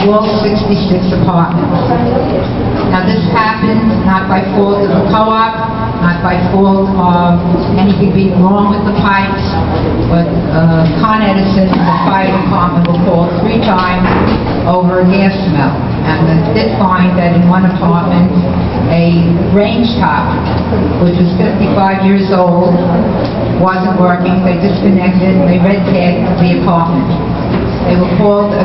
all 66 apartments. Now this happened not by fault of the co-op, not by fault of anything being wrong with the pipes, but Con Edison and the fire department were called 3 times over a gas smell. And they did find that in one apartment, a range top, which was 55 years old, wasn't working. They disconnected and they red tagged the apartment. They were called the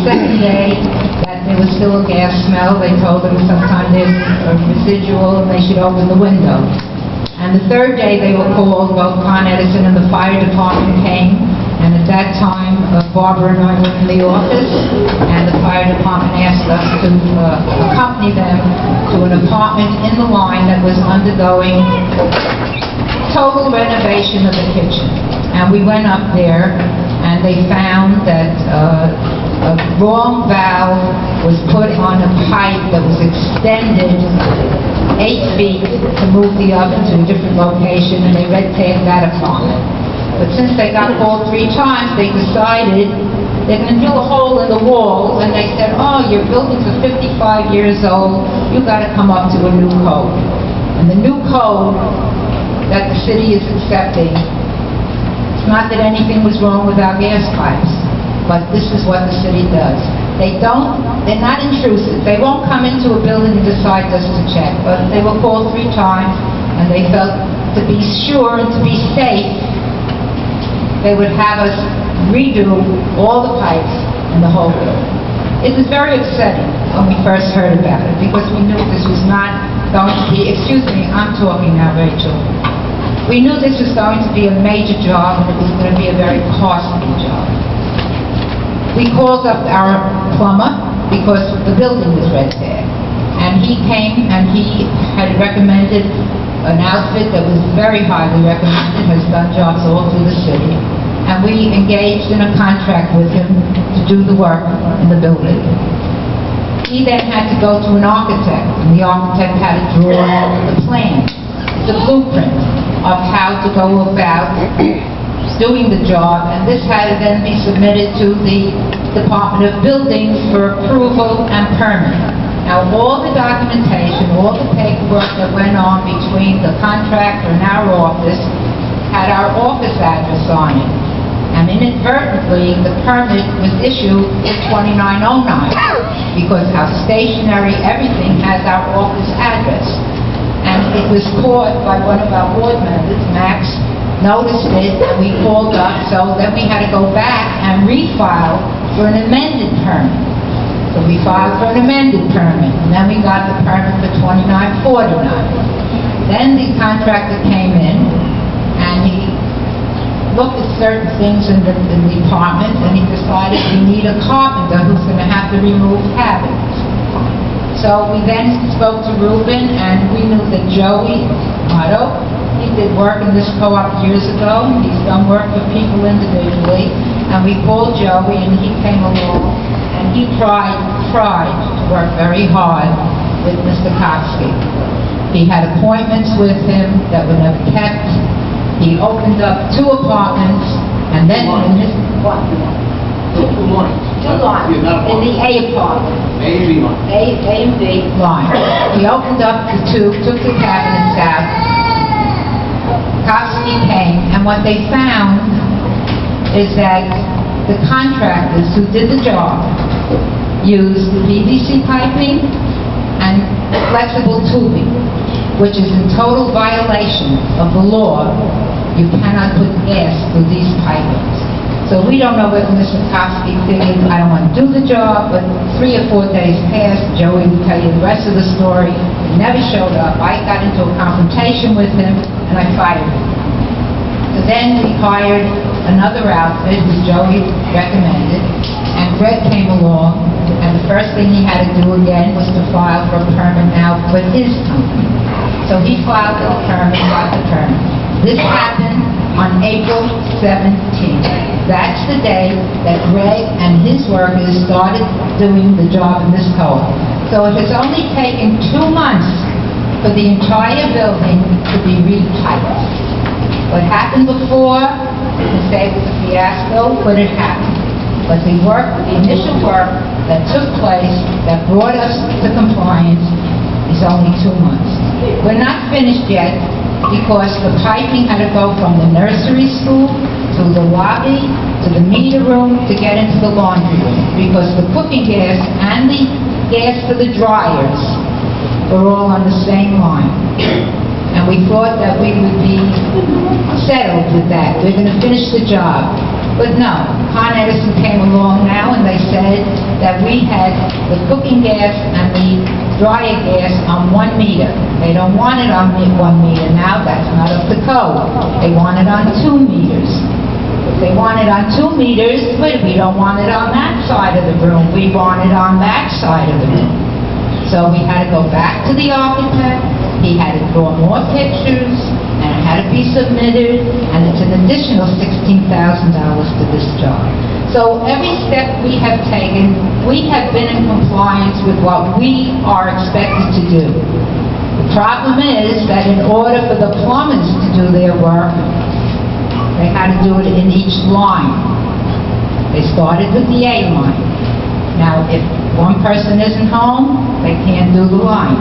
second day that there was still a gas smell. They told them sometime there's a residual and they should open the window. And the third day they were called, both Con Edison and the fire department came, and at that time Barbara and I were in the office, and the fire department asked us to accompany them to an apartment in the line that was undergoing total renovation of the kitchen. And we went up there, and they found that a wrong valve was put on a pipe that was extended 8 feet to move the oven to a different location, and they red tagged that apartment. But since they got called 3 times, they decided they're going to drill a hole in the wall, and they said, oh, your buildings are 55 years old, you've got to come up to a new code. And the new code that the city is accepting, it's not that anything was wrong with our gas pipes, but this is what the city does. They're not intrusive. They won't come into a building and decide just to check, but they were called 3 times, and they felt to be sure and to be safe, they would have us redo all the pipes in the whole building. It was very upsetting when we first heard about it, because we knew this was not going to be, excuse me, I'm talking now, Rachel. We knew this was going to be a major job, and it was going to be a very costly job. We called up our plumber, because the building was red tagged, and he came and he had recommended an outfit that was very highly recommended, has done jobs all through the city, and we engaged in a contract with him to do the work in the building. He then had to go to an architect, and the architect had to draw the plan, the blueprint of how to go about doing the job, and this had to then be submitted to the Department of Buildings for approval and permit. Now, all the documentation, all the paperwork that went on between the contractor and our office had our office address on it. And inadvertently, the permit was issued in 2909, because our stationery, everything has our office address. And it was caught by one of our board members, Max, noticed it, and we called up, so then we had to go back and refile for an amended permit. So we filed for an amended permit, and then we got the permit for 2949. Then the contractor came in, and he looked at certain things in the apartment, and he decided we need a carpenter who's going to have to remove cabinets. So we then spoke to Ruben, and we knew that Joey Otto, he did work in this co-op years ago. He's done work for people individually, and we called Joey, and he came along, and he tried to work very hard with Mr. Kopsky. He had appointments with him that were never kept. He opened up 2 apartments, and then in this two lines in the A apartment. A and B line. He opened up the 2, took the cabinets out. Kopsky came, and what they found is that the contractors who did the job used PVC piping and flexible tubing, which is in total violation of the law. You cannot put gas through these pipings. So we don't know whether Mr. Kopsky figured, I don't want to do the job, but 3 or 4 days passed. Joey will tell you the rest of the story. He never showed up. I got into a confrontation with him, and I fired him. So then we hired another outfit, who Joey recommended, and Greg came along, and the first thing he had to do again was to file for a permit now for his company. So he filed for the permit, got the permit. This happened on April 17th. That's the day that Greg and his workers started doing the job in this co-op. So it has only taken 2 months for the entire building to be repiped. What happened before, you can say it was a fiasco, but it happened. But the initial work that took place that brought us to compliance is only 2 months. We're not finished yet because the piping had to go from the nursery school to the lobby to the meter room to get into the laundry room, because the cooking gas and the gas for the dryers were all on the same line. And we thought that we would be settled with that. We're going to finish the job. But no, Con Edison came along now and they said that we had the cooking gas and the dryer gas on 1 meter. They don't want it on 1 meter now. That's not up to code. They want it on 2 meters. If they want it on 2 meters, we don't want it on that side of the room. We want it on that side of the room. So we had to go back to the architect. He had to draw more pictures, and it had to be submitted, and it's an additional $16,000 to this job. So every step we have taken, we have been in compliance with what we are expected to do. The problem is that in order for the plumbers to do their work, they had to do it in each line. They started with the A line. Now, if one person isn't home, they can't do the line,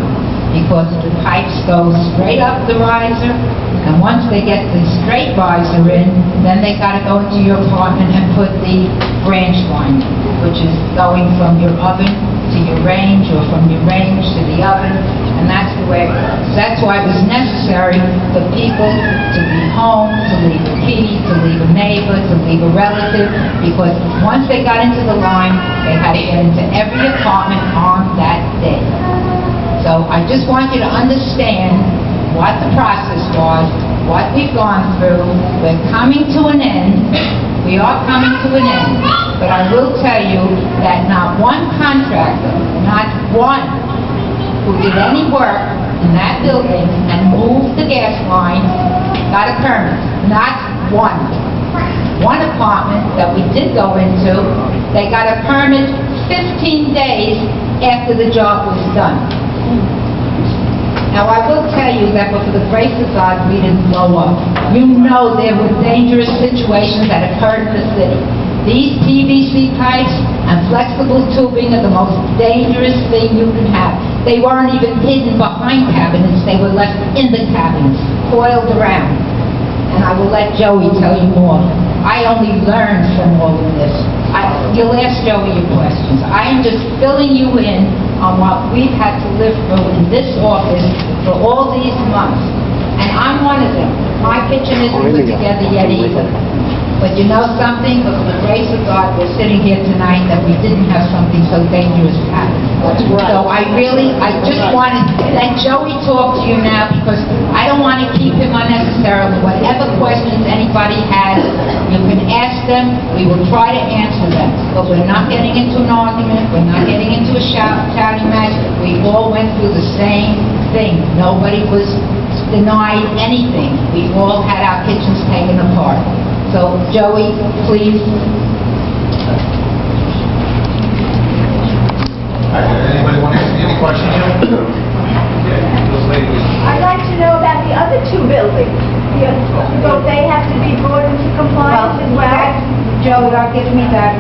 because the pipes go straight up the riser, and once they get the straight riser in, then they got to go into your apartment and put the branch line, which is going from your oven to your range, or from your range to the oven, and that's the way it goes. That's why it was necessary for people to be home, to leave a key, to leave a neighbor, to leave a relative, because once they got into the line, they had to get into every apartment on that day. So I just want you to understand what the process was, what we've gone through. We're coming to an end. We are coming to an end. But I will tell you that not one contractor, not one, who did any work in that building and moved the gas line got a permit. Not one. One apartment that we did go into, they got a permit 15 days after the job was done. Now, I will tell you that, but for the grace of God, we didn't blow up. You know there were dangerous situations that occurred in the city. These PVC pipes and flexible tubing are the most dangerous thing you can have. They weren't even hidden behind cabinets. They were left in the cabinets, coiled around. And I will let Joey tell you more. I only learned from all of this. You'll ask Joey your questions. I am just filling you in on what we've had to live through in this office for all these months. And I'm one of them. My kitchen isn't put together yet either. But you know something? But for the grace of God, we're sitting here tonight that we didn't have something so dangerous happen. So I just wanted to let Joey talk to you now, because I don't want to keep him unnecessarily. Whatever questions anybody has, you can ask them. We will try to answer them. But we're not getting into an argument. We're not getting into a shouting match. We all went through the same thing. Nobody was denied anything. We all had our kitchens taken apart. So, Joey, please. Anybody want to ask any questions? I'd like to know about the other 2 buildings. So they have to be brought into compliance as well? Joey, give me that.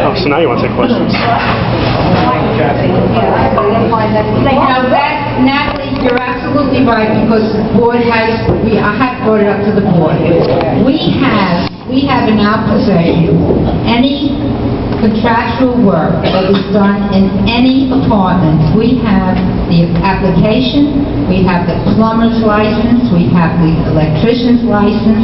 Oh, so now you want to take questions? Natalie, you're absolutely right, because the board I have brought it up to the board. We have in our possession any contractual work that is done in any apartment. We have the application, we have the plumber's license, we have the electrician's license,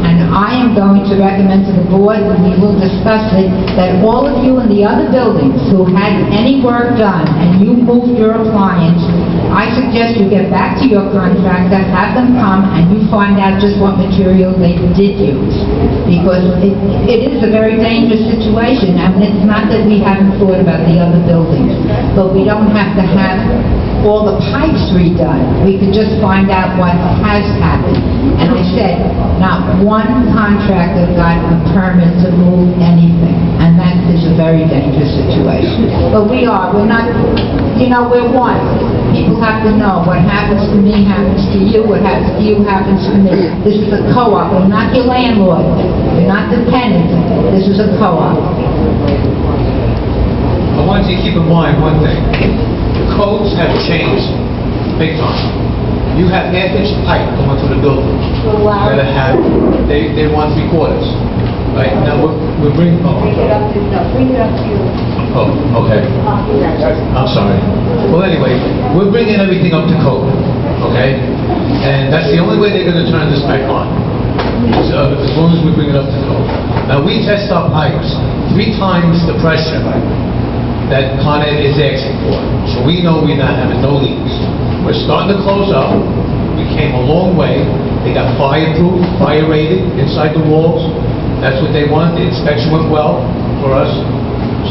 and I am going to recommend to the board, and we will discuss it, that all of you in the other buildings who had any work done and you moved your appliance, I suggest you get back to your contractor, have them come, and you find out just what material they did use. Because it is a very dangerous situation. I mean, it's not that we haven't thought about the other buildings, but we don't have to have all the pipes redone. We could just find out what has happened. And I said, not one contractor got a permit to move anything. And that is a very dangerous situation. But we're not, we're one. People have to know what happens to me happens to you, what happens to you happens to me. This is a co-op. We're not your landlord. We're not dependent. This is a co-op. I want you to keep in mind one thing. The codes have changed big time. You have half-inch pipe going to the building. You gotta have, they want 3/4. Right, now we're bringing, Bring it up to you. oh, okay. I'm sorry. Well, anyway, we're bringing everything up to code, okay? And that's the only way they're gonna turn this back on. So, as long as we bring it up to code. Now, we test our pipes 3 times the pressure that Con Ed is asking for. So we know we're not having no leaks. We're starting to close up. We came a long way. They got fireproof, fire rated inside the walls. That's what they want. The inspection went well for us.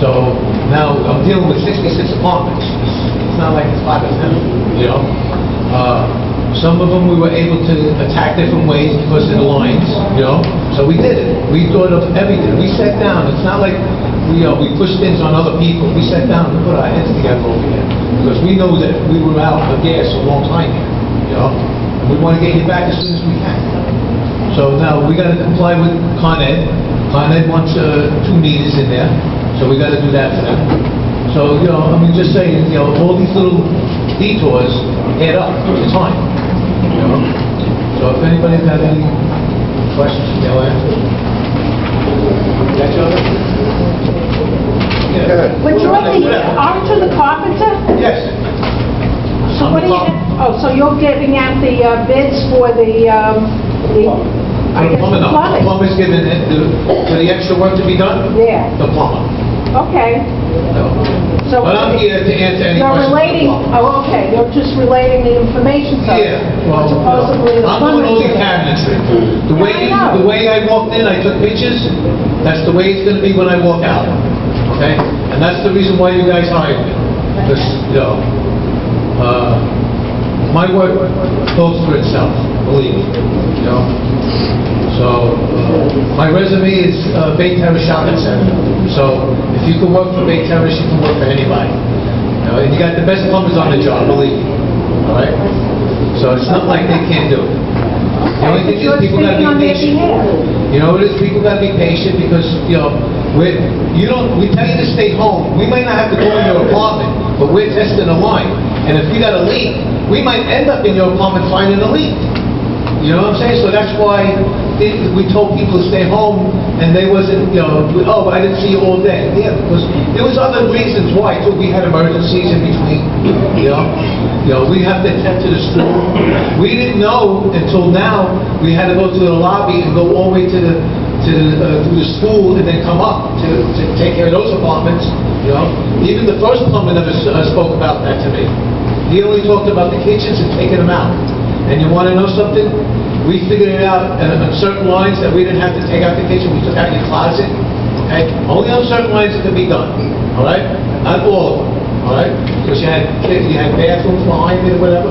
So now I'm dealing with 66 apartments. It's not like it's 5 or 10, you know. Some of them we were able to attack different ways because of the lines, you know. So we did it. We thought of everything. We sat down. It's not like we pushed things on other people. We sat down and put our heads together over here because we know that we were out of gas a long time here, you know. And we want to get you back as soon as we can. So now we got to comply with Con Ed. Con Ed wants 2 meters in there, so we got to do that for them. So, you know, I mean, just saying, you know, all these little detours add up to time. You know? So if anybody's got any questions, they'll answer. Yeah. But aren't you the carpenter? Yes. So what are you, so you're giving out the bids for the I guess Plumber, the no. plumbing? Plumber's giving it for the extra work to be done? Yeah, The plumber. okay. No. So But I'm here to answer any you're questions. relating, oh, okay, you're just relating the information to Yeah, well, supposedly the I'm plumber. doing all the cabinetry. Yeah, I know. The way I walked in, I took pictures, that's the way it's gonna be when I walk out, okay? And that's the reason why you guys hired me, because, you know, my work goes for itself, believe me, you know? So, my resume is Bay Terrace Shopping Center, so if you can work for Bay Terrace, you can work for anybody. You know, and you got the best plumbers on the job, believe me, all right? So it's not like they can't do it. The only thing is people gotta be patient. You know what it is? People gotta be patient because, you know, we tell you to stay home. We might not have to go in your apartment, but we're testing a line. And if you got a leak, we might end up in your apartment finding a leak. You know what I'm saying? So that's why we told people to stay home, and they wasn't, you know, oh, I didn't see you all day. Yeah, because there was other reasons why, too. We had emergencies in between, you know. You know, we have to attend to the school. We didn't know until now we had to go to the lobby and go all the way to through the school and then come up to take care of those apartments, you know. Even the first plumber never spoke about that to me. He only talked about the kitchens and taking them out. And you want to know something? We figured it out on certain lines that we didn't have to take out the kitchen. We took out your closet, okay? Only on certain lines it could be done, all right? Not all of them, all right? Because you had bathrooms behind it or whatever.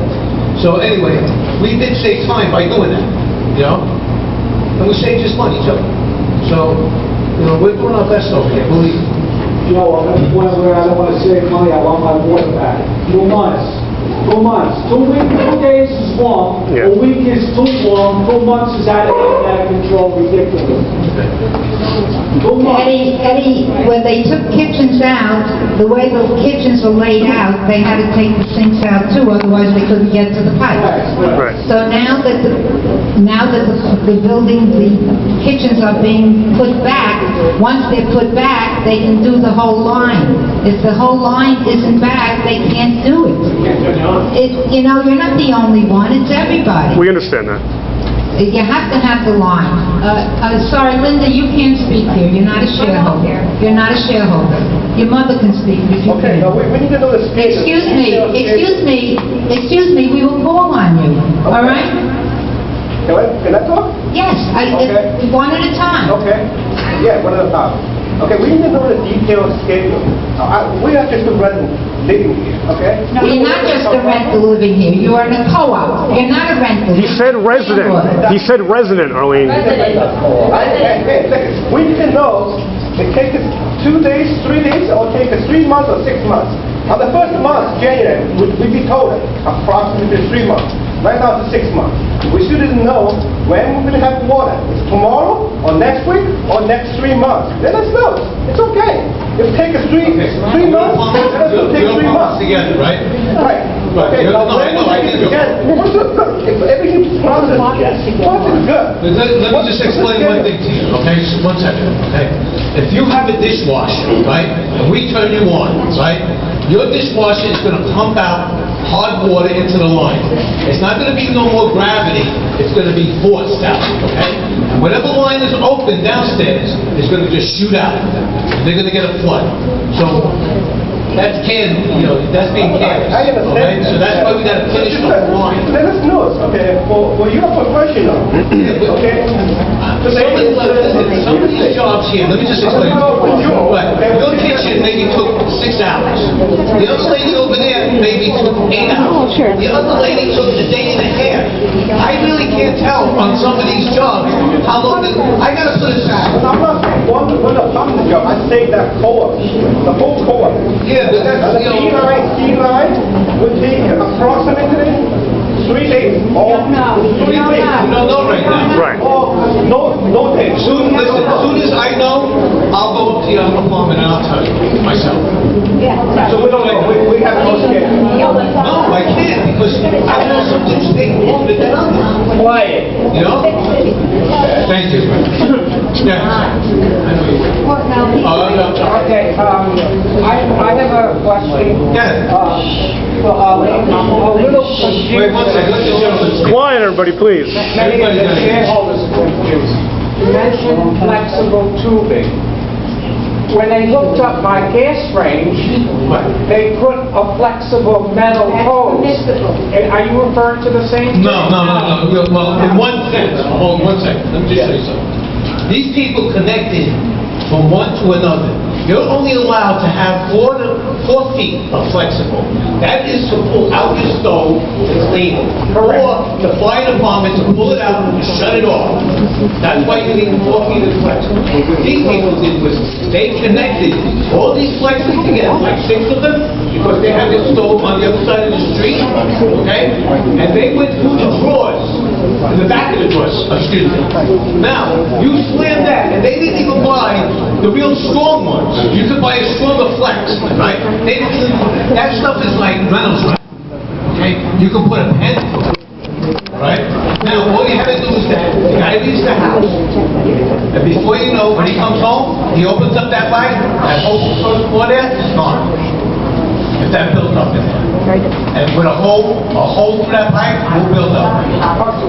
So anyway, we did save time by doing that, you know? And we saved just money, too. So, you know, we're doing our best over here, believe me. You know, I'm at the point where I don't want to save money, I want my water back. 2 months. 2 months. 2 weeks, 2 days is long. Yeah. A week is too long. 2 months is out of control, ridiculous. 2 months. Eddie, when they took kitchens out, the way the kitchens are laid out, they had to take the sinks out too, otherwise they couldn't get to the pipes. Right. So now that the building, the kitchens are being put back, once they're put back, they can do the whole line. If the whole line isn't back, they can't do it. You know, you're not the only one, it's everybody. We understand that. You have to have the line. Sorry, Linda, you can't speak here. You're not a shareholder. You're not a shareholder. Your mother can speak if you Okay, can. now we need to know the speed. Excuse me, we will call on you, all right? Can I talk? Yes, Okay. one at a time. Okay. Yeah, one at a time. Okay, we need to know the detailed schedule. We are just a resident living here, okay? You're not just a rental living here, you are in a co-op. You're not a rental. He said resident. He said resident, Arlene. Hey, listen, we need to know, it takes us 2 days, 3 days, or take us 3 months or 6 months. On the first month, January, we'd be told approximately 3 months. Right now it's 6 months. We shouldn't know when we're going to have water. It's tomorrow, or next week, or next 3 months. Let us know. It's okay. three months, that will take 3 months. Together, right? Right. Okay, You're- now no, when I know, I we get take it you. together, what's the good? If everything's positive, positive, good. Let me just explain one thing to you, okay? Just 1 second, okay? If you have a dishwasher, right, and we turn you on, right, your dishwasher is gonna pump out hard water into the line. It's not gonna be no more gravity, it's gonna be forced out, okay? And whatever line is open downstairs is gonna just shoot out. They're gonna get a flood. So, that's that's being careless, I understand. okay? So that's why we gotta finish the whole line. Let us know, okay, for your professional, okay? Some of these jobs here, let me just explain. Right, your kitchen maybe took 6 hours. The other lady over there maybe took 8 hours. The other lady took a day and a half. I really can't tell on some of these jobs how long, I gotta put it back. I'm not saying one apartment job, I say that co-op, the whole co-op. Yeah, but that's, The C line would take approximately 3 days. Or 3 we days. don't know right now. Right. Or no days. Listen, as soon as I know, I'll go up to your apartment and I'll tell you myself. So we don't know, we have no schedule. No, I can't, because I know some things take longer than others. Quiet. You know? Thank you. Yeah. I know you will. No. Okay, I have a question. Yeah. For Arlene. I'm a little confused. Wait 1 second, let the gentleman speak. Quiet, everybody, please. Many of the shareholders are confused. You mentioned flexible tubing. When they hooked up my gas range, they put a flexible metal hose. And are you referring to the same thing? No. Well, in one sense, hold on 1 second, let me just say something. These people connected from one to another. You're only allowed to have 4 feet of flexible. That is to pull out your stove to clean it. Correct. Or the fire department to pull it out and shut it off. That's why you need 4 feet of flexible. What these people did was, they connected all these flexes together, like 6 of them, because they had their stove on the other side of the street, okay? And they went through the drawers, in the back of the drawers, excuse me. Now, you slam that, and they didn't even buy the real strong ones. You could buy a stronger flex, right? That stuff is like Reynolds wrap, okay? You can put a pen through it, right? Now, all you have to do is that the guy leaves the house, and before you know, when he comes home, he opens up that light, that whole first floor there is gone. If that builds up in there. And with a hole through that pipe will build up.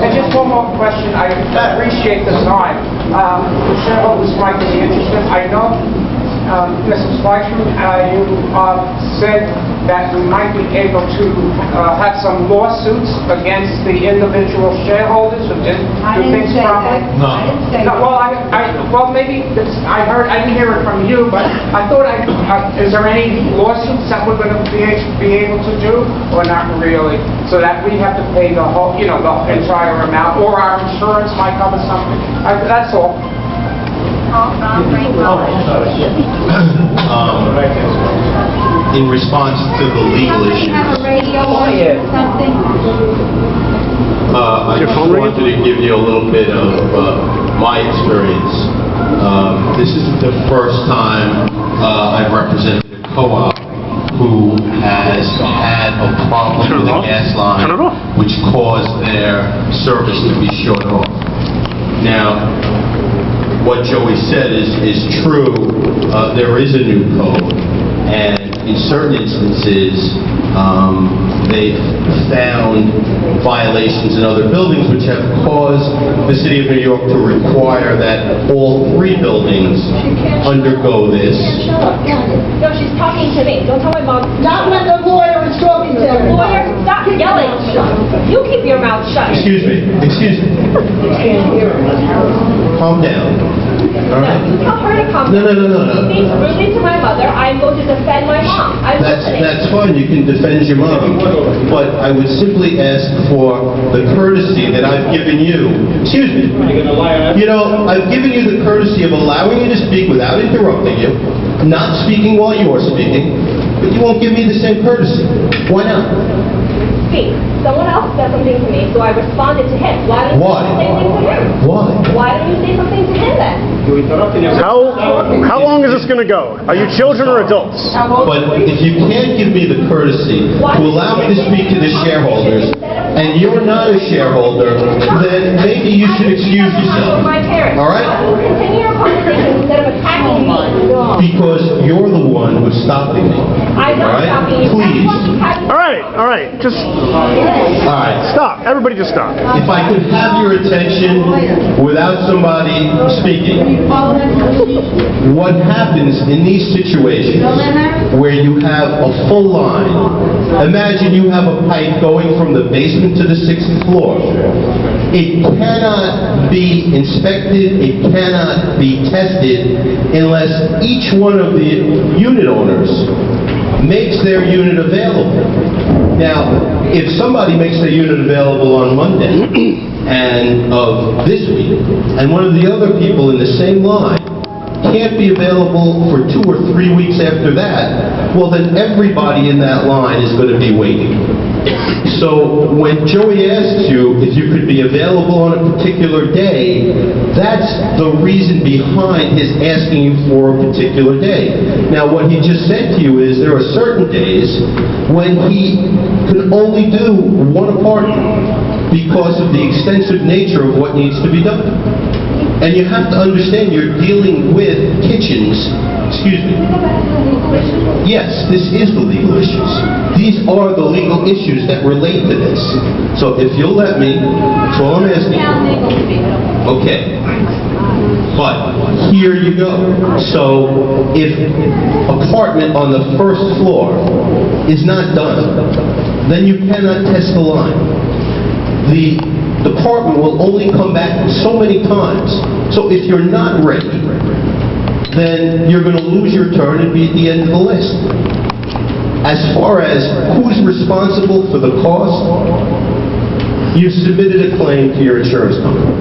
And just one more question. I appreciate the time. The shareholders might be interested. I know, Mrs. Fleischman, you said that we might be able to have some lawsuits against the individual shareholders who didn't do things properly. No. No, well, maybe I didn't hear it from you, but I thought is there any lawsuits that we're going to be able to do, or not really? So that we have to pay the whole, the entire amount, or our insurance might cover something. That's all. In response to the legal issue, Have a radio or something? I Your just phone ringing? wanted to give you a little bit of my experience. This is the first time I've represented a co-op who has had a problem Turn with it a off. gas line Turn it off. which caused their service to be shut off. Now, what Joey said is true. There is a new code, and in certain instances, they've found violations in other buildings which have caused the city of New York to require that all 3 buildings undergo this. No, she's talking to me. Don't tell my mom. Not when the lawyer is talking to her. Lawyer, stop yelling. You keep your mouth shut. Excuse me. Calm down. All right? Tell her to come. No. Speaks rudely to my mother. I'm going to defend my mom. I'm listening. That's fine, you can defend your mom, but I would simply ask for the courtesy that I've given you. Excuse me. I've given you the courtesy of allowing you to speak without interrupting you, not speaking while you're speaking, but you won't give me the same courtesy. Why not? speak. Someone else said something to me, so I responded to him. Why don't you Why? say something to him? Why? Why don't you say something to him then? How long is this going to go? Are you children or adults? But if you can't give me the courtesy to allow me to speak to the shareholders, and you're not a shareholder, then maybe you should excuse yourself. My parents. All right? Why don't you continue your conversation instead of attacking me? Because you're the one who's stopping me. I'm All not right? stopping you. Please. All right, just All right. stop. Everybody just stop. If I could have your attention without somebody speaking. What happens in these situations where you have a full line, imagine you have a pipe going from the basement to the 6th floor. It cannot be inspected, it cannot be tested unless each one of the unit owners makes their unit available. Now, if somebody makes their unit available on Monday and of this week, and one of the other people in the same line can't be available for 2 or 3 weeks after that, well then everybody in that line is going to be waiting. So when Joey asks you if you could be available on a particular day, that's the reason behind his asking you for a particular day. Now what he just said to you is there are certain days when he can only do one apartment because of the extensive nature of what needs to be done. And you have to understand you're dealing with kitchens, excuse me. Yes, this is the legal issues. These are the legal issues that relate to this. So if you'll let me, that's all I'm asking for. Okay. But here you go. So if apartment on the 1st floor is not done, then you cannot test the line. The department will only come back so many times. So if you're not ready, then you're going to lose your turn and be at the end of the list. As far as who's responsible for the cost, you submitted a claim to your insurance company.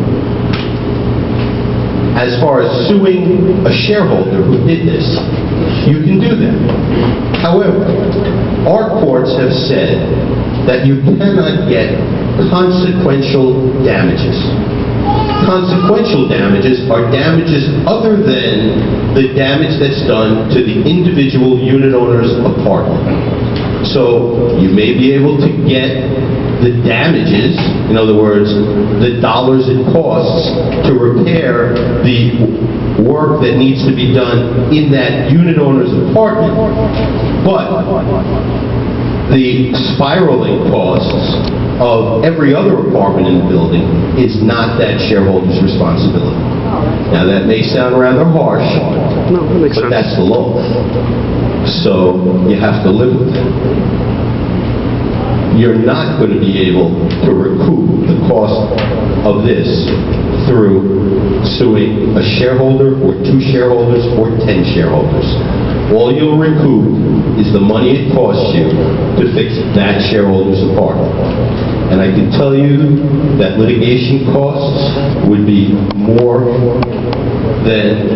As far as suing a shareholder who did this, you can do that. However, our courts have said that you cannot get consequential damages. Consequential damages are damages other than the damage that's done to the individual unit owner's apartment. So you may be able to get the damages, in other words, the dollars it costs to repair the work that needs to be done in that unit owner's apartment. But the spiraling costs of every other apartment in the building is not that shareholder's responsibility. Now that may sound rather harsh, No, that makes but sense. that's the law. So you have to live with it. You're not going to be able to recoup the cost of this through suing a shareholder or 2 shareholders or 10 shareholders. All you'll recoup is the money it costs you to fix that shareholder's apartment. And I can tell you that litigation costs would be more than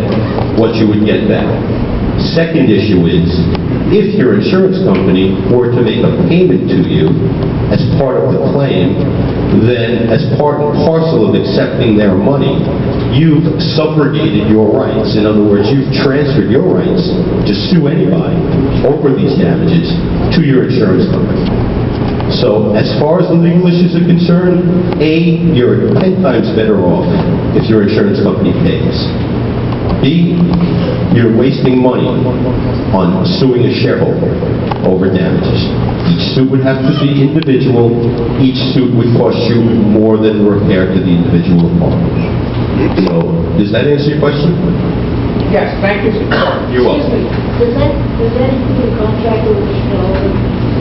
what you would get back. Second issue is, if your insurance company were to make a payment to you as part of the claim, then as part and parcel of accepting their money, you've subrogated your rights. In other words, you've transferred your rights to sue anybody over these damages to your insurance company. So as far as the legal issues are concerned, A, you're 10 times better off if your insurance company pays. B, you're wasting money on suing a shareholder over damages. Each suit would have to be individual. Each suit would cost you more than the repair to the individual apartment. So, does that answer your question? Yes, thank you. You're welcome. Does that include a contract with the shareholder?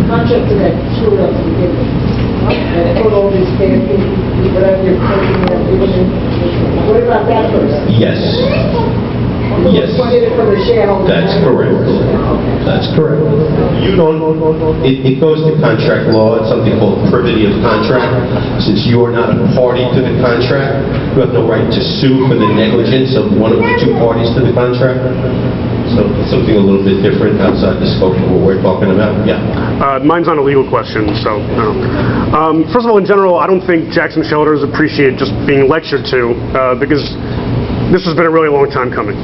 Contract to that sure of the beginning? Put all these things, whatever you're putting in, what about that person? Yes. Yes. What did it for the shareholder? That's correct. That's correct. You don't, it goes to contract law. It's something called privity of contract. Since you are not a party to the contract, you have no right to sue for the negligence of one of the 2 parties to the contract. So it's something a little bit different outside the scope of what we're talking about. Yeah. Mine's not a legal question, so no. First of all, in general, I don't think Jackson shareholders appreciate just being lectured to, because this has been a really long time coming.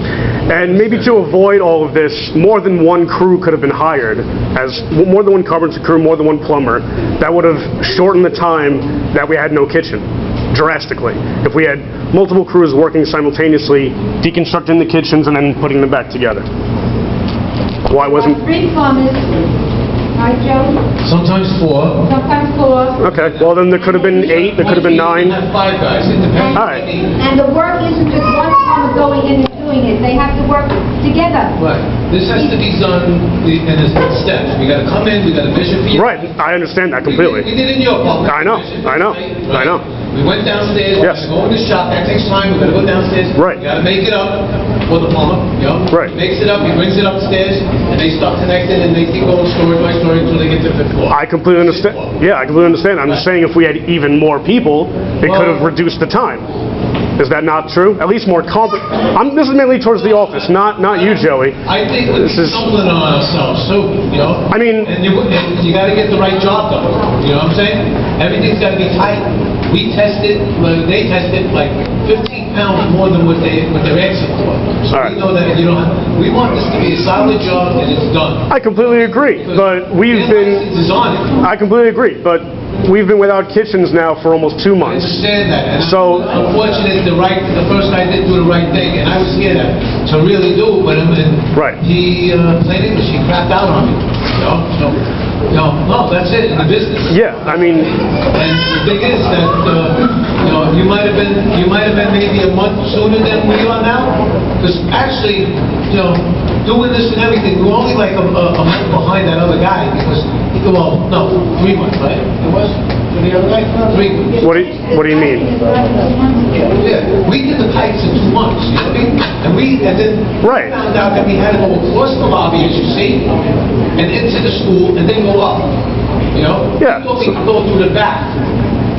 And maybe to avoid all of this, more than one crew could have been hired, as more than one carpenter crew, more than one plumber. That would have shortened the time that we had no kitchen, drastically. If we had multiple crews working simultaneously, deconstructing the kitchens and then putting them back together. Why wasn't... 3 plumbers, right, Joe? Sometimes 4. Sometimes 4. Okay, well then there could have been 8, there could have been 9. You have 5 guys, it depends. All right. And the work isn't just one plumber going in and doing it. They have to work together. Right. This has to be done in steps. We gotta come in, we gotta measure for you. Right, I understand that We completely. did in your public. I know, I know, I know. We went downstairs, we Yes. gotta go in the shop, that takes time, we gotta go downstairs. Right. We gotta make it up for the plumber, you know? Right. He makes it up, he brings it upstairs, and they start connecting, and they keep going story by story until they get to the 5th floor. I completely understand. Yeah, I completely understand. I'm just saying if we had even more people, it could have reduced the time. Is that not true? At least more this is mainly towards the office, not you, Joey. I think we're stumbling on ourselves too, you know? I mean... And you gotta get the right job done, you know what I'm saying? Everything's gotta be tight. We tested, they tested like 15 pounds more than what they're asking for. So All right. we know that you don't have, we want this to be a solid job and it's done. I completely agree, but we've been... License is on it. I completely agree, but we've been without kitchens now for almost 2 I months. understand that, and So- I'm unfortunate the first guy didn't do the right thing, and I was here to really do it with him, and Right. he, plain English, he crapped out on me, you know, so, you know, no, that's it, in the business. Yeah, I mean, And the thing is that, you know, you might have been maybe a month sooner than we are now, because actually, you know, doing this and everything, we were only like a month behind that other guy, because, well, no, 3 months, right? It was? The other guy? 3 months. what do you mean? Yeah, we did the pipes in 2 months, you know what I mean? And then Right. we found out that we had to go across the lobby, as you see, and into the school, and then go up, you know? Yeah. We thought we could go through the back,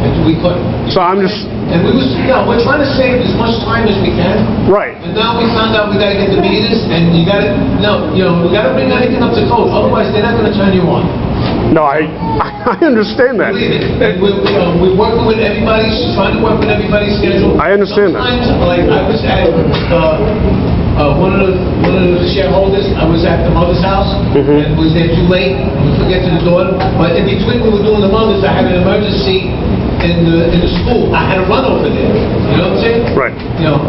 and we couldn't. So I'm just... And we was, you know, we're trying to save as much time as we can. Right. And now we found out we gotta get the meters, and we gotta bring everything up to code, otherwise they're not gonna turn you on. No, I understand that. Believe it. And we're working with everybody, trying to work with everybody's schedule. I understand that. Sometimes, like, I was at, one of the shareholders, I was at the mother's house, and was there too late, to get to the daughter, but in between we were doing the mother's, I had an emergency in the school, I had to run over there, you know what I'm saying? Right. You know,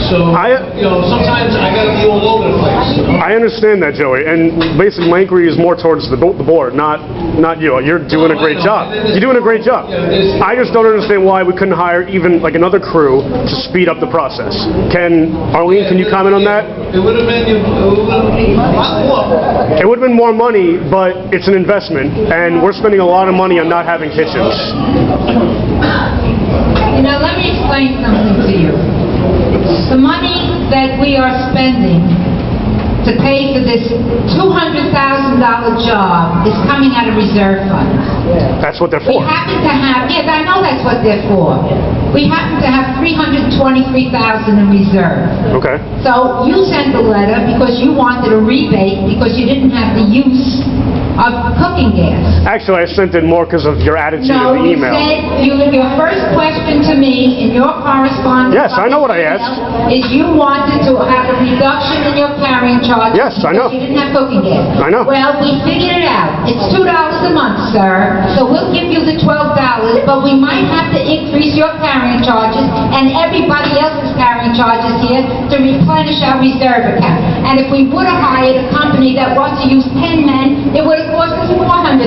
so, you know, sometimes I gotta be all over the place, you know? I understand that, Joey, and basically my inquiry is more towards the board, not you. You're doing a great job. You're doing a great job. I just don't understand why we couldn't hire even like another crew to speed up the process. Arlene, can you comment on that? It would have been a lot more. It would have been more money, but it's an investment, and we're spending a lot of money on not having kitchens. You know, let me explain something to you. The money that we are spending to pay for this $200,000 job is coming out of reserve funds. That's what they're We for. happen to have, yes, I know that's what they're for. We happen to have $323,000 in reserve. Okay. So you sent the letter because you wanted a rebate because you didn't have the use of cooking gas. Actually, I sent it more because of your attitude No, in the you email. said, your first question to me in your correspondence... Yes, I know what I email asked. ...is you wanted to have a reduction in your carrying charges... Yes, I know. ...because you didn't have cooking gas. I know. Well, we figured it out. It's $2 a month, sir. So we'll give you the $12, but we might have to increase your carrying charges and everybody else's carrying charges here to replenish our reserve account. And if we would have hired a company that wants to use 10 men, it would have cost us $400,000.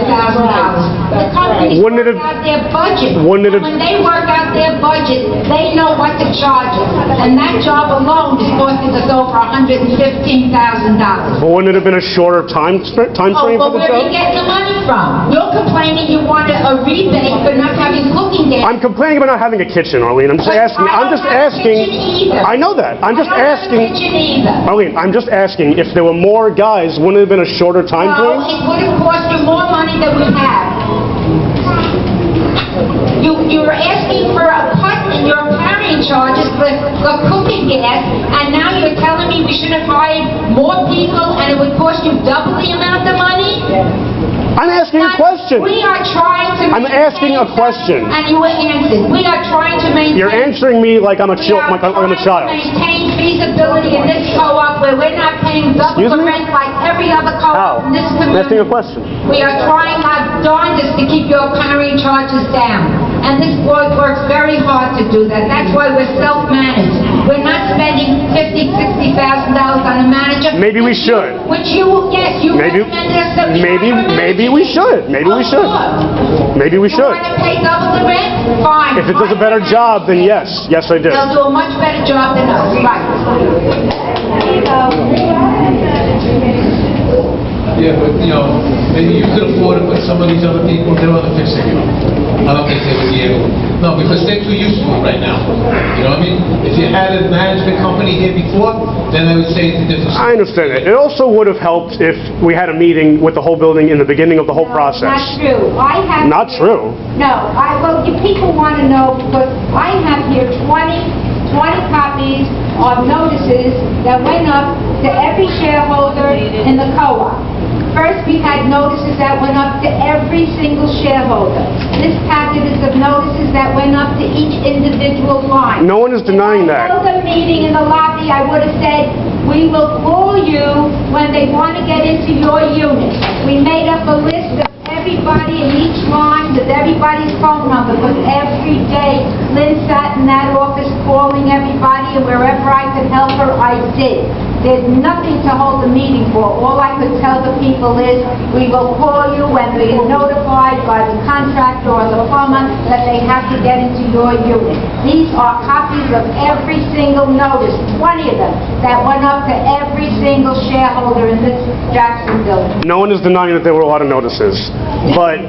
The companies Wouldn't it work have- out their budget. wouldn't it have- When they work out their budget, they know what to charge us. And that job alone is costing us over $115,000. But wouldn't it have been a shorter time frame Oh, for but the where are job? you getting the money from? You're complaining you wanted a rebate for not having cooking gas. I'm complaining about not having a kitchen, Arlene. I'm just But asking. I I'm don't just have a asking. kitchen either. I know that. I'm just I don't have a asking. kitchen either. Arlene, I'm just asking if there were more guys, wouldn't it have been a shorter time No, frame? it would have cost you more money than we have. You're asking for a cut in your carrying hiring charges for cooking gas, and now you're telling me we should have hired more people and it would cost you double the amount of money? I'm asking a question. We are trying to I'm maintain asking a question. And you were answered. We are trying to maintain... You're answering me like I'm a We are child. trying to maintain feasibility in this co-op where we're not paying double Excuse the me? rent like every other co-op How? in this I'm asking a community. question. We are trying our darndest to keep your hiring charges down. And this board works very hard to do that. That's why we're self-managed. We're not spending $50,000, $60,000 on a manager. Maybe we should. Which you, yes, you Maybe, recommended us to hire a maybe manager. we should. Maybe we should. Maybe we You should. want to pay double the rent? Fine. If it does a better job, then yes. Yes, I do. They'll do a much better job than us, right. Yeah, but, maybe you could afford it, but some of these other people, they're on the fixing it. I don't think they would be able to. No, because they're too used to it right now. You know what I mean? If you had a management company here before, then I would say it's a different story. I understand it. It also would have helped if we had a meeting with the whole building in the beginning of the whole process. Not true. I have... Not true. No, well, you people want to know, because I have here 20 copies of notices that went up to every shareholder in the co-op. First, we had notices that went up to every single shareholder. This packet is of notices that went up to each individual line. No one is denying that. If I held a meeting in the lobby, I would have said, we will call you when they want to get into your unit. We made up a list of everybody in each line with everybody's phone number, but every day Lynn sat in that office calling everybody, and wherever I could help her, I did. There's nothing to hold a meeting for. All I could tell the people is, we will call you when we are notified by the contractor or the plumber that they have to get into your unit. These are copies of every single notice, 20 of them, that went up to every single shareholder in this Jackson building. No one is denying that there were a lot of notices, but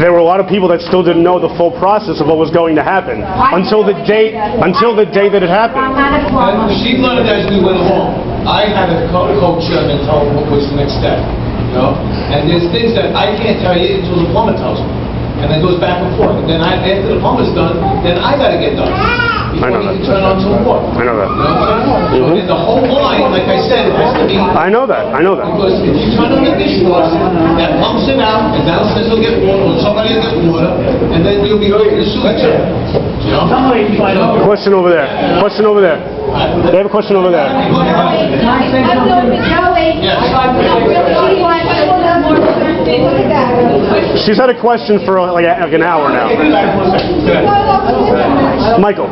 there were a lot of people that still didn't know the full process of what was going to happen until the day that it happened. I'm not a plumber. She learned as we went along. I had a coach and tell him what was the next step, And there's things that I can't tell you until the plumber tells me. And then goes back and forth. And then after the plumber's done, then I gotta get done. I know Before he that. can turn on some water. I know that. You know what I'm saying? So in the whole line, like I said, it has to be... I know that. I know that. Because if you turn on the dishwasher, that pumps it out, and downstairs will get water, or somebody will get water, and then you'll be going to the sewage. Question over there. Question over there. They have a question over there. She's had a question for like an hour now. Michael.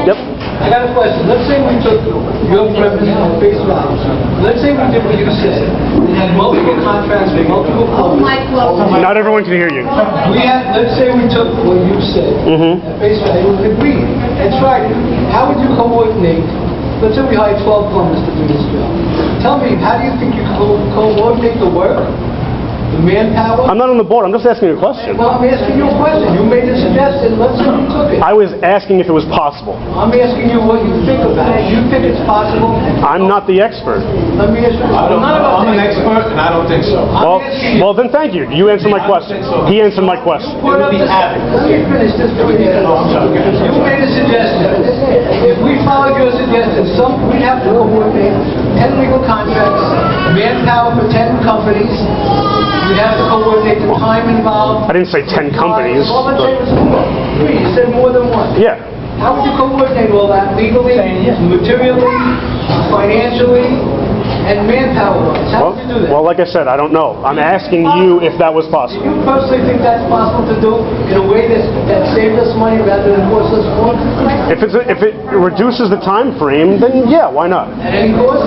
Yep. I got a question. Let's say we took your premise on face value. Let's say we did what you said. We had multiple contracts with multiple companies. Not everyone can hear you. Let's say we took what you said at face value and agreed and tried it. How would you coordinate? Let's say we hired 12 plumbers to do this job. Tell me, how do you think you coordinate the work? The manpower? I'm not on the board. I'm just asking a question. Well, I'm asking you a question. You made a suggestion. Let's say we took it. I was asking if it was possible. I'm asking you what you think about it. You think it's possible? I'm not the expert. Let me ask you. I'm an expert, and I don't think so. Well, then thank you. You answered my question. He answered my question. Let me finish this. You made a suggestion. If we followed your suggestion, we'd have to coordinate 10 legal contracts, manpower for 10 companies. We'd have to coordinate the time involved. I didn't say 10 companies. All I'm saying was 3. You said more than one. Yeah. How would you coordinate all that legally, materially, financially, and manpower-wise? How would you do that? Well, like I said, I don't know. I'm asking you if that was possible. Do you personally think that's possible to do in a way that saves us money rather than costs us more? If it reduces the time frame, then yeah, why not? At any cost?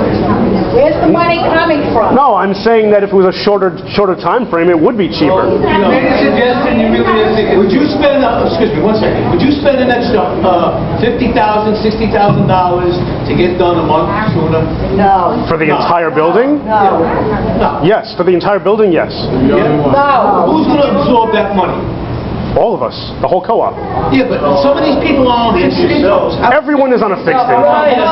Where's the money coming from? No, I'm saying that if it was a shorter time frame, it would be cheaper. You made a suggestion, you really didn't think it Would you spend, excuse me, 1 second, would you spend an extra $50,000, $60,000 to get done a month sooner? No. For the entire building? No. Yes. For the entire building, yes. No. Who's going to absorb that money? All of us, the whole co-op. Yeah, but some of these people are on fixed incomes. Everyone is on a fixed income. No.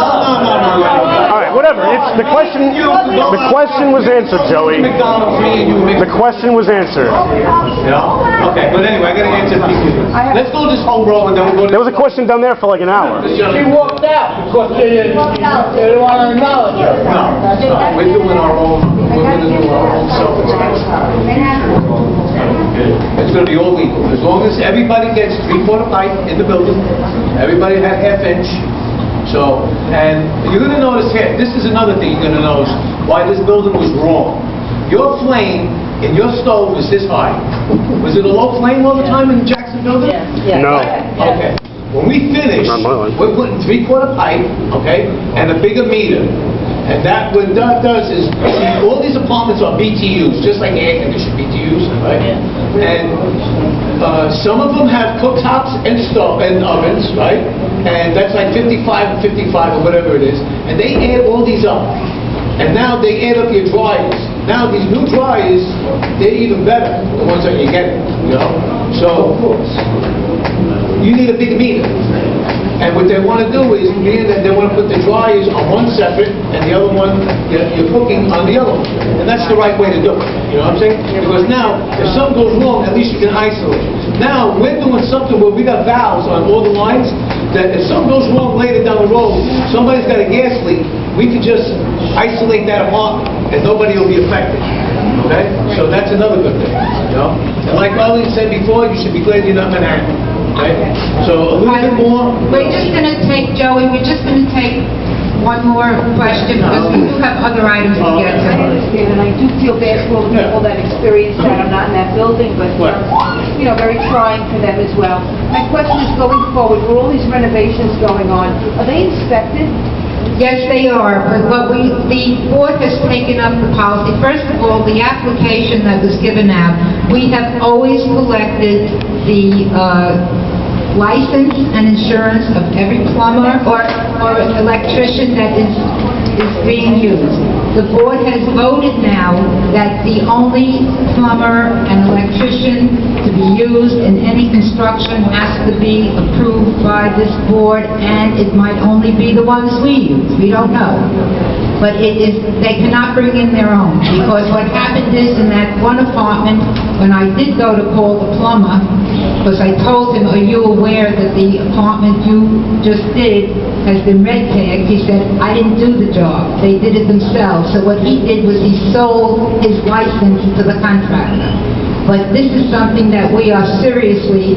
All right, whatever. It's the question. The question was answered, Joey. McDonald's, me and you make. The question was answered. Yeah? Okay, but anyway, I gotta answer people. Let's go this whole row and then we'll go to... There was a question down there for like an hour. She walked out because they didn't want to acknowledge her. No, we're doing our own, we're gonna do our own self-defense. It's gonna be all legal, as long as everybody gets 3/4 pipe in the building, everybody had half-inch. So, and you're gonna notice here, this is another thing you're gonna notice, why this building was wrong. Your flame in your stove was this high. Was it a low flame all the time in the Jackson building? No. Okay. When we finish, Not my line. we're putting 3/4 pipe, okay, and a bigger meter. And that, what that does is, all these apartments are BTUs, just like air conditioned BTUs, right? And some of them have cooktops and stove and ovens, right? And that's like 55 and 55 or whatever it is. And they add all these up. And now they add up your dryers. Now these new dryers, they're even better, the ones that you get, you know? So, you need a big meter. And what they want to do is, they want to put the dryers on one separate, and the other one, you're cooking on the other one. And that's the right way to do it, you know what I'm saying? Because now, if something goes wrong, at least you can isolate. Now, we're doing something where we got valves on all the lines, that if something goes wrong later down the road, somebody's got a gas leak, we could just isolate that apartment, and nobody will be affected. Okay? So that's another good thing, you know? And like Arlene said before, you should be glad you're not Manhattan. Okay? So a little bit more. We're just going to take, Joey, we're just going to take one more question, because we do have other items to get I to. understand, and I do feel bad for all the people that experience that are not in that building, but, very trying for them as well. My question is, going forward, with all these renovations going on, are they inspected? Yes, they are, but the board has taken up the policy. First of all, the application that was given out, we have always collected the license and insurance of every plumber or electrician that is being used. The board has voted now that the only plumber and electrician to be used in any construction has to be approved by this board, and it might only be the ones we use. We don't know. But they cannot bring in their own, because what happened is, in that one apartment, when I did go to call the plumber, because I told him, are you aware that the apartment you just did has been red tagged? He said, I didn't do the job. They did it themselves. So what he did was he sold his license to the contractor. But this is something that we are seriously,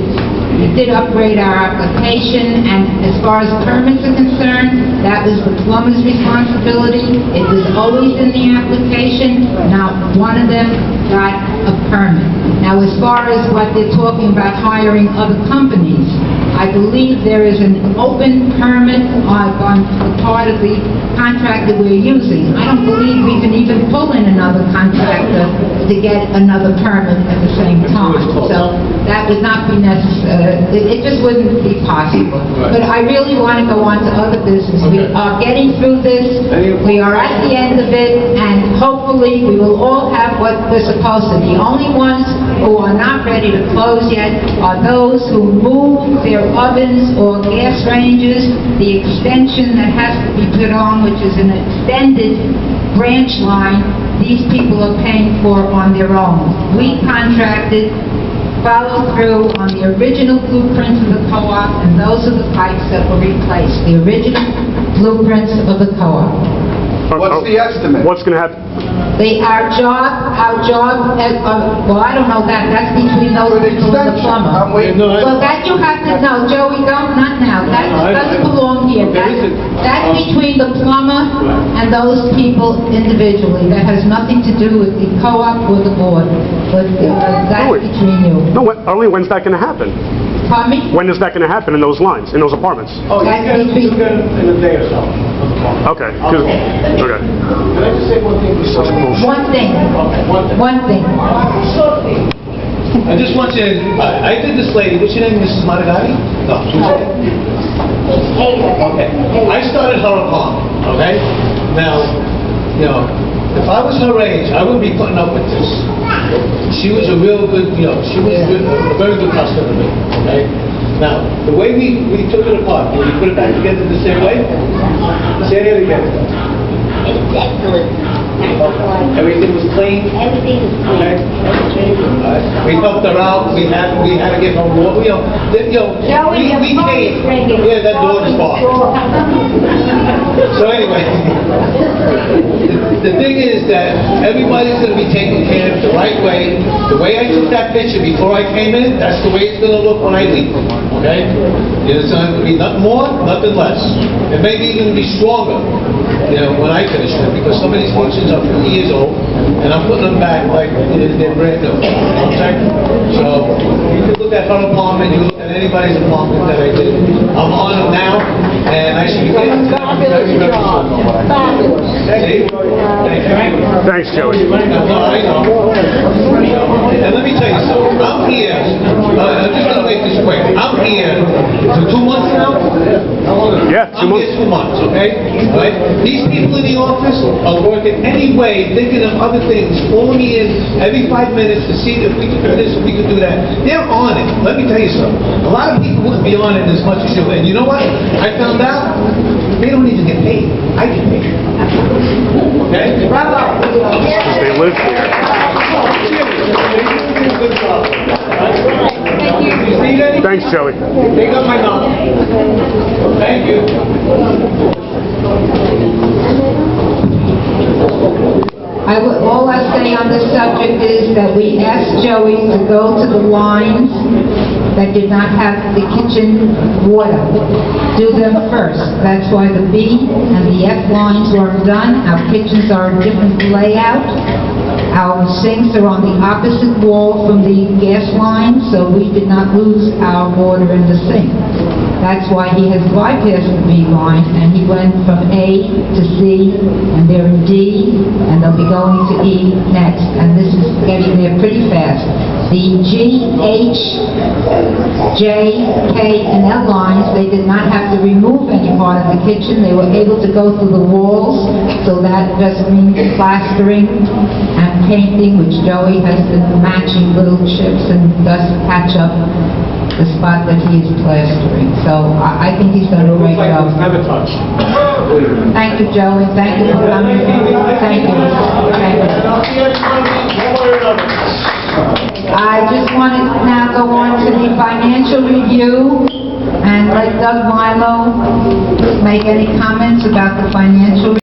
we did upgrade our application, and as far as permits are concerned, that was the plumber's responsibility. It was always in the application. Not one of them got a permit. Now, as far as what they're talking about hiring other companies, I believe there is an open permit on the part of the contractor we're using. I don't believe we can even pull in another contractor to get another permit at the same time. So that would not be necessary. It just wouldn't be possible. But I really want to go on to other business. We are getting through this. We are at the end of it, and hopefully we will all have what we're supposed to. The only ones who are not ready to close yet are those who move their ovens or gas ranges, the extension that has to be put on, which is an extended branch line, these people are paying for on their own. We contracted, followed through on the original blueprints of the co-op, and those are the pipes that were replaced, the original blueprints of the co-op. What's the estimate? What's going to happen? Our job, well, I don't know that, that's between those people and the plumber. I'm waiting. Well, that you have to know, Joey, not now, that doesn't belong here. That's between the plumber and those people individually. That has nothing to do with the co-op or the board, but that's between you. No, Arlene, when's that going to happen? Pardon me? When is that going to happen in those lines, in those apartments? Oh, you get it in a day or so. Okay. Okay. Can I just say one thing? One thing. I just want you to, I did this lady, what's your name, Mrs. Monagati? No, okay. I started her apartment, okay? Now, If I was her age, I wouldn't be putting up with this. She was a real good, she was a very good customer to me, okay? Now, the way we took it apart, did we put it back together the same way? Say it again. It's excellent. Everything was clean? Everything is Okay. clean. We helped her out, we had to give her water, we came. Yeah, that door is barred. So anyway, the thing is that everybody's gonna be taken care of the right way. The way I took that picture before I came in, that's the way it's gonna look when I leave, okay? It's gonna be nothing more, nothing less. It may be even be stronger, when I finish it, because some of these kitchens are 50 years old, and I'm putting them back like they're brand new, okay? So, you can look at her apartment, you look at anybody's apartment that I did. I'm on them now, and I should be getting to them very, very soon. See? Thank you. Thanks, Joey. I know. And let me tell you something. I'm here, I'm just gonna make this quick. I'm here for 2 months now. Yeah, 2 months. I'm here 2 months, okay? All right? These people in the office are working anyway, thinking of other things, calling me in every 5 minutes to see if we can do this, if we can do that. They're on it. Let me tell you something. A lot of people wouldn't be on it as much as you. And you know what? I found out they don't even get paid. I get paid. Okay? Bravo. They live here. You need anything? Thanks, Joey. Take up my number. Thank you. All I say on this subject is that we asked Joey to go to the lines that did not have the kitchen water. Do them first. That's why the B and the F lines weren't done. Our kitchens are a different layout. Our sinks are on the opposite wall from the gas line, so we did not lose our water in the sink. That's why he has bypassed the B line, and he went from A to C, and they're in D, and they'll be going to E next, and this is getting there pretty fast. The G, H, J, K, and L lines, they did not have to remove any part of the kitchen. They were able to go through the walls, so that just means plastering and painting, which Joey has been matching little chips and dust patch up the spot that he is plastering. So I think he's done a great job. Never touched. Thank you, Joey. Thank you for coming. Thank you. Thank you. I just want to now go on to the financial review and let Doug Milo make any comments about the financial